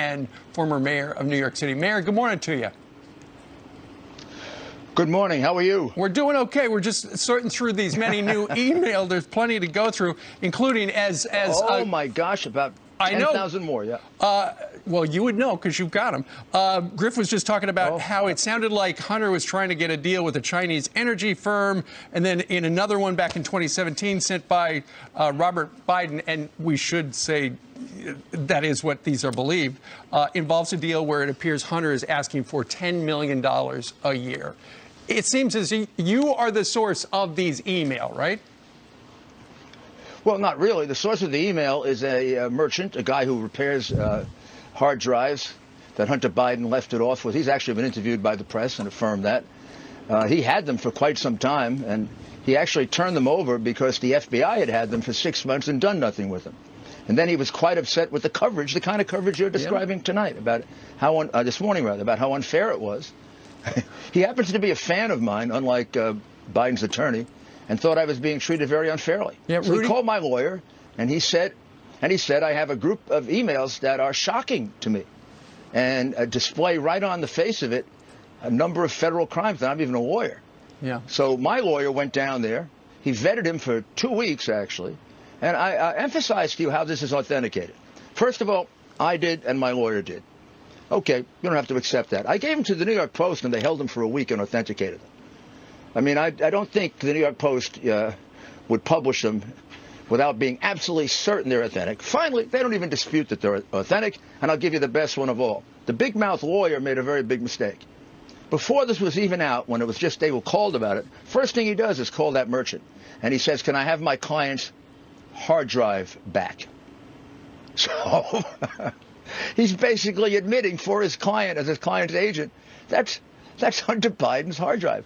and former mayor of New York City. Mayor, good morning to you. Good morning. How are you? We're doing okay. We're just sorting through these many new emails. There's plenty to go through, including oh my gosh, about 10,000 more. Yeah. Well, you would know because you've got them. Griff was just talking about how it sounded like Hunter was trying to get a deal with a Chinese energy firm, and then in another one back in 2017 sent by Robert Biden, and we should say that is what these are believed, involves a deal where it appears Hunter is asking for $10 million a year. It seems as you are the source of these email, right? Well, not really. The source of the email is a merchant, a guy who repairs hard drives that Hunter Biden left it off with. He's actually been interviewed by the press and affirmed that. He had them for quite some time, and he actually turned them over because the FBI had them for 6 months and done nothing with them. And then he was quite upset with the coverage, the kind of coverage you're describing tonight, about how this morning rather, about how unfair it was. He happens to be a fan of mine, unlike Biden's attorney, and thought I was being treated very unfairly. Yeah, so he called my lawyer, and he said, I have a group of emails that are shocking to me, and display right on the face of it a number of federal crimes. And I'm even a lawyer. Yeah. So my lawyer went down there. He vetted him for 2 weeks, actually. And I emphasized to you how this is authenticated. First of all, I did and my lawyer did. Okay, you don't have to accept that. I gave them to the New York Post, and they held them for a week and authenticated them. I mean, I don't think the New York Post would publish them without being absolutely certain they're authentic. Finally, they don't even dispute that they're authentic, and I'll give you the best one of all. The big mouth lawyer made a very big mistake. Before this was even out, when it was just they were called about it, first thing he does is call that merchant, and he says, can I have my client's hard drive back? So he's basically admitting for his client, as his client's agent, that's Hunter Biden's hard drive.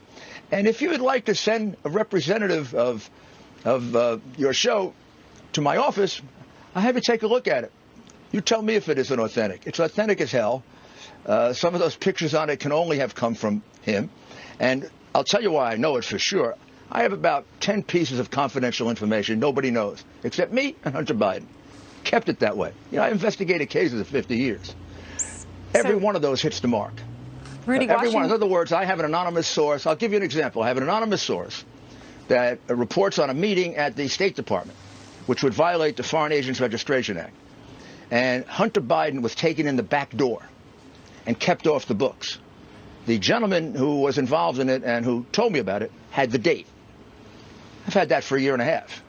And if you would like to send a representative of your show to my office, I'll have you take a look at it. You tell me if it isn't authentic. It's authentic as hell. Some of those pictures on it can only have come from him. And I'll tell you why I know it for sure. I have about 10 pieces of confidential information nobody knows, except me and Hunter Biden. Kept it that way. You know, I investigated cases of 50 years. Every one of those hits the mark. Rudy, every one. In other words, I have an anonymous source. I'll give you an example. I have an anonymous source that reports on a meeting at the State Department, which would violate the Foreign Agents Registration Act. And Hunter Biden was taken in the back door and kept off the books. The gentleman who was involved in it and who told me about it had the date. I've had that for a year and a half.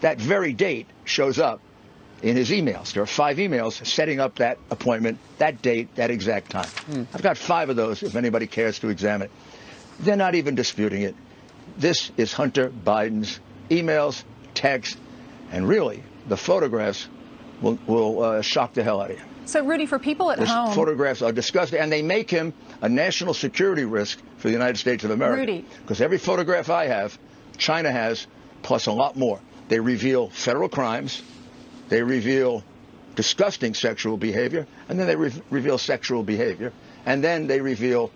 That very date shows up in his emails. There are 5 emails setting up that appointment, that date, that exact time. I've got 5 of those if anybody cares to examine it. They're not even disputing it. This is Hunter Biden's emails, texts, and really, the photographs will shock the hell out of you. So, Rudy, for people at home... photographs are disgusting, and they make him a national security risk for the United States of America. Rudy. Because every photograph I have, China has, plus a lot more. They reveal federal crimes, they reveal disgusting sexual behavior, and then they reveal sexual behavior, and then they reveal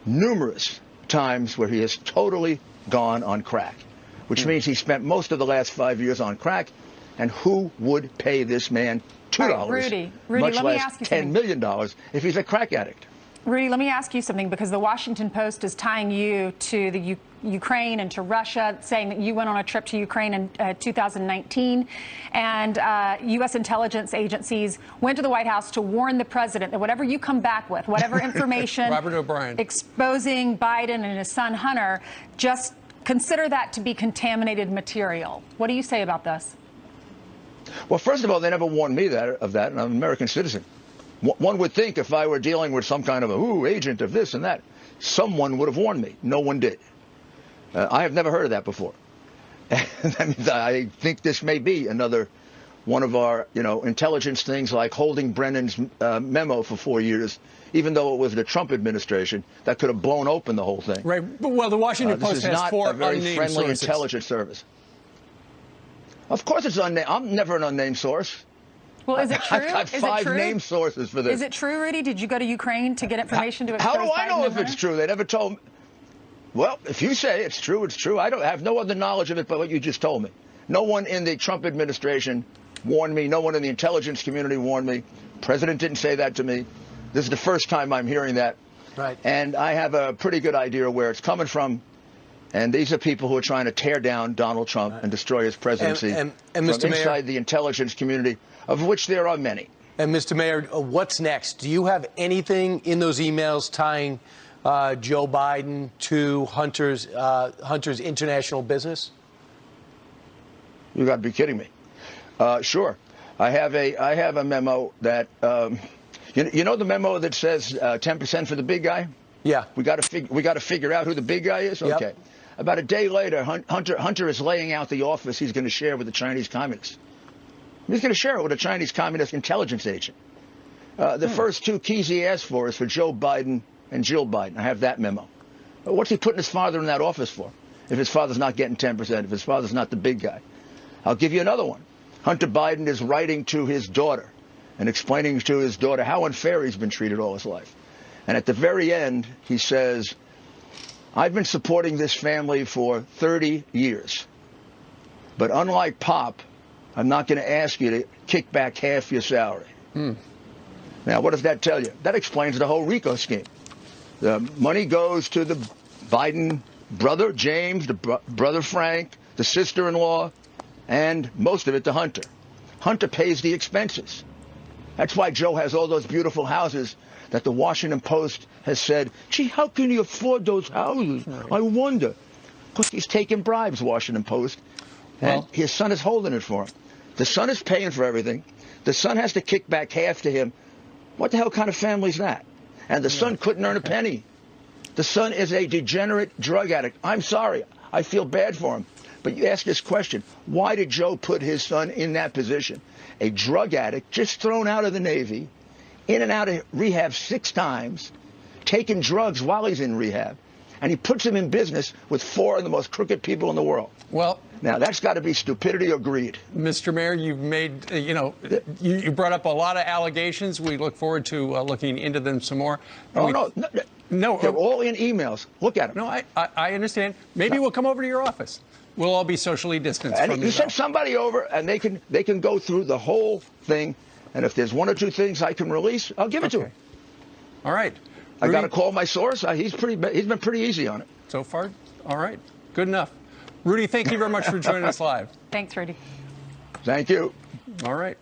numerous times where he has totally gone on crack, which means he spent most of the last 5 years on crack. And who would pay this man $2, Rudy, much let me ask less you $10 million if he's a crack addict? Rudy, let me ask you something, because the Washington Post is tying you to the Ukraine and to Russia, saying that you went on a trip to Ukraine in 2019, and U.S. intelligence agencies went to the White House to warn the president that whatever you come back with, whatever information Robert O'Brien exposing Biden and his son Hunter, just consider that to be contaminated material. What do you say about this? Well, first of all, they never warned me of that, and I'm an American citizen. One would think if I were dealing with some kind of agent of this and that, someone would have warned me. No one did. I have never heard of that before. That means I think this may be another one of our, intelligence things, like holding Brennan's memo for 4 years, even though it was the Trump administration, that could have blown open the whole thing. Right. Well, the Washington Post has 4 unnamed sources. This is not a very friendly intelligence service. Of course it's unnamed. I'm never an unnamed source. Well, is it true? I've got 5 named sources for this. Is it true, Rudy? Did you go to Ukraine to get information to expose How do I know if Biden it's true? They never told me. Well, if you say it's true, it's true. I have no other knowledge of it but what you just told me. No one in the Trump administration warned me. No one in the intelligence community warned me. President didn't say that to me. This is the first time I'm hearing that. Right. And I have a pretty good idea of where it's coming from. And these are people who are trying to tear down Donald Trump and destroy his presidency and from Mr. Mayor, inside the intelligence community, of which there are many. And Mr. Mayor, what's next? Do you have anything in those emails tying Joe Biden to Hunter's international business? You got to be kidding me. Sure. I have a memo that you know the memo that says 10% for the big guy? Yeah. We got to figure out who the big guy is. Yep. Okay. About a day later, Hunter is laying out the office he's going to share with the Chinese communists. He's going to share it with a Chinese communist intelligence agent. The first two keys he asked for is for Joe Biden and Jill Biden. I have that memo. But what's he putting his father in that office for? If his father's not getting 10%, if his father's not the big guy. I'll give you another one. Hunter Biden is writing to his daughter and explaining to his daughter how unfair he's been treated all his life. And at the very end, he says, I've been supporting this family for 30 years. But unlike Pop, I'm not going to ask you to kick back half your salary. Now, what does that tell you? That explains the whole RICO scheme. The money goes to the Biden brother, James, the brother, Frank, the sister-in-law, and most of it to Hunter. Hunter pays the expenses. That's why Joe has all those beautiful houses that the Washington Post has said, gee, how can he afford those houses? I wonder. Because he's taking bribes, Washington Post. And his son is holding it for him. The son is paying for everything. The son has to kick back half to him. What the hell kind of family is that? And the son couldn't earn a penny. The son is a degenerate drug addict. I'm sorry. I feel bad for him. But you ask this question, why did Joe put his son in that position? A drug addict just thrown out of the Navy, in and out of rehab 6 times, taking drugs while he's in rehab, and he puts him in business with 4 of the most crooked people in the world. Well, now that's got to be stupidity or greed. Mr. Mayor, you've made, you brought up a lot of allegations. We look forward to looking into them some more. No, they're all in emails. Look at them. No, I understand. Maybe we'll come over to your office. We'll all be socially distanced. And you send somebody over, and they can go through the whole thing. And if there's 1 or 2 things I can release, I'll give it to him. All right. I got to call my source. He's been pretty easy on it. So far, all right. Good enough. Rudy, thank you very much for joining us live. Thanks, Rudy. Thank you. All right.